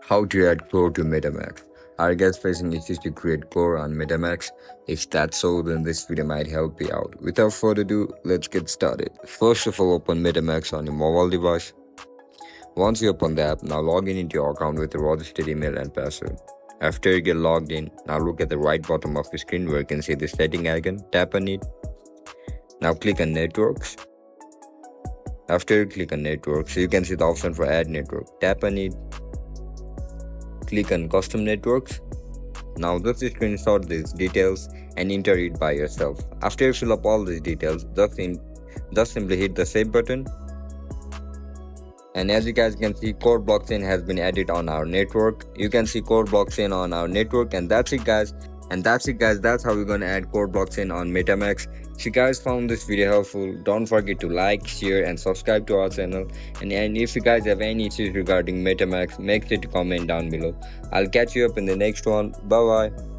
How to add core to MetaMask. Are you guys facing issues to create core on MetaMask? If that's so, then this video might help you out. Without further ado, let's get started. First of all, open MetaMask on your mobile device. Once you open the app, now log in into your account with a registered email and password. After you get logged in, now look at the right bottom of the screen where you can see the setting icon. Tap on it. Now click on networks. After you click on networks, you can see the option for add network. Tap on it. Click on custom networks. Now just screenshot these details and enter it by yourself. After you fill up all these details, just simply hit the save button. And as you guys can see, core blockchain has been added on our network. You can see core blockchain on our network, and that's it guys. That's how we're gonna add core blockchain on MetaMask. If you guys found this video helpful, don't forget to like, share and subscribe to our channel. And if you guys have any issues regarding MetaMask, make sure to comment down below. I'll catch you up in the next one. Bye bye.